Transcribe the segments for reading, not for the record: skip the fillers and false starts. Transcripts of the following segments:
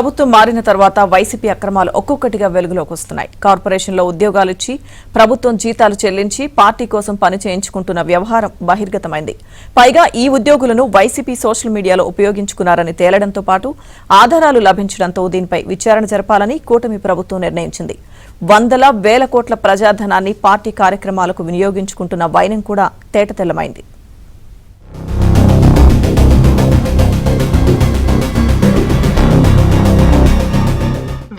ప్రభుత్వం మారిన తర్వాత వైసీపీ అక్రమాలు ఒక్కొక్కటిగా వెలుగులోకి వస్తున్నాయి. కార్పొరేషన్లో ఉద్యోగాలు ఇచ్చి ప్రభుత్వం జీతాలు చెల్లించి పార్టీ కోసం పని చేయించుకుంటున్న వ్యవహారం బహిర్గతమైంది. పైగా ఈ ఉద్యోగులను వైసీపీ సోషల్ మీడియాలో ఉపయోగించుకున్నారని తేలడంతో పాటు ఆధారాలు లభించడంతో దీనిపై విచారణ జరపాలని కూటమి ప్రభుత్వం నిర్ణయించింది. వందల వేల కోట్ల ప్రజాధనాన్ని పార్టీ కార్యక్రమాలకు వినియోగించుకుంటున్న వైనం కూడా తేటతెల్లమైంది.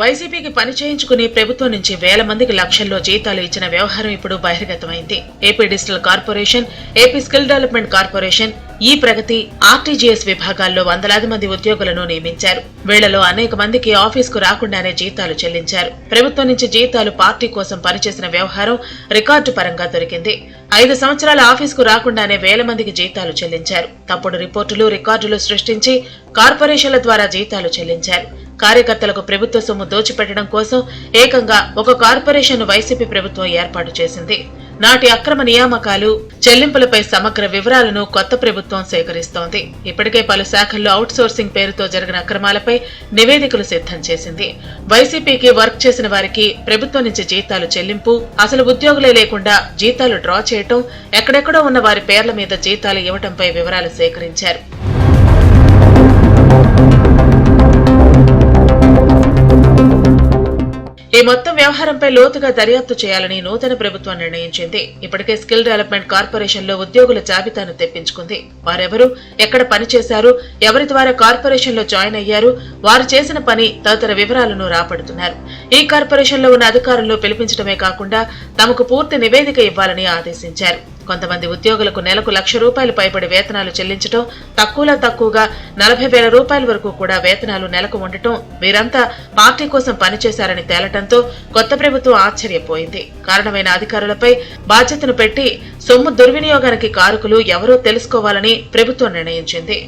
వైసీపీకి పని చేయించుకుని ప్రభుత్వం నుంచి వేల మందికి లక్షల్లో జీతాలు ఇచ్చిన వ్యవహారం ఇప్పుడు బహిర్గతమైంది. AP digital corporation, AP skill development corporation, e Pragati, RTGS విభాగాల్లో వందలాది మంది ఉద్యోగులను నియమించారు. వీళ్లలో అనేక మందికి ఆఫీసుకు రాకుండానే జీతాలు చెల్లించారు. ప్రభుత్వం నుంచి జీతాలు పార్టీ కోసం పనిచేసిన వ్యవహారం రికార్డు పరంగా దొరికింది. 5 సంవత్సరాల ఆఫీసుకు రాకుండానే వేల మందికి జీతాలు చెల్లించారు. తప్పుడు రిపోర్టులు, రికార్డులు సృష్టించి కార్పొరేషన్ల ద్వారా జీతాలు చెల్లించారు. కార్యకర్తలకు ప్రభుత్వ సొమ్ము దోచిపెట్టడం కోసం ఏకంగా ఒక కార్పొరేషన్ వైసీపీ ప్రభుత్వం ఏర్పాటు చేసింది. నాటి అక్రమ నియామకాలు, చెల్లింపులపై సమగ్ర వివరాలను కొత్త ప్రభుత్వం సేకరిస్తోంది. ఇప్పటికే పలు శాఖల్లో అవుట్ సోర్సింగ్ పేరుతో జరిగిన అక్రమాలపై నివేదికలు సిద్ధం చేసింది. వైసీపీకి వర్క్ చేసిన వారికి ప్రభుత్వం నుంచి జీతాలు చెల్లింపు, అసలు ఉద్యోగులే లేకుండా జీతాలు డ్రా చేయటం, ఎక్కడెక్కడో ఉన్న వారి పేర్ల మీద జీతాలు ఇవ్వటంపై వివరాలు సేకరించారు. ఈ మొత్తం వ్యవహారంపై లోతుగా దర్యాప్తు చేయాలని నూతన ప్రభుత్వం నిర్ణయించింది. ఇప్పటికే స్కిల్ డెవలప్మెంట్ కార్పొరేషన్ లో ఉద్యోగుల జాబితాను తెప్పించుకుంది. వారెవరు, ఎక్కడ పనిచేశారు, ఎవరి ద్వారా కార్పొరేషన్ లో జాయిన్ అయ్యారు, వారు చేసిన పని తదితర వివరాలను రాబడుతున్నారు. ఈ కార్పొరేషన్ లో ఉన్న అధికారులను పిలిపించడమే కాకుండా తమకు పూర్తి నివేదిక ఇవ్వాలని ఆదేశించారు. కొంతమంది ఉద్యోగులకు నెలకు ₹1,00,000 పైబడి వేతనాలు చెల్లించడం, తక్కువలో తక్కువగా ₹40,000 వరకు కూడా వేతనాలు నెలకు ఉండటం, వీరంతా పార్టీ కోసం పనిచేశారని తేలటంతో కొత్త ప్రభుత్వం ఆశ్చర్యపోయింది. కారణమైన అధికారులపై బాధ్యతను పెట్టి సొమ్ము దుర్వినియోగానికి కారకులు ఎవరో తెలుసుకోవాలని ప్రభుత్వం నిర్ణయించింది.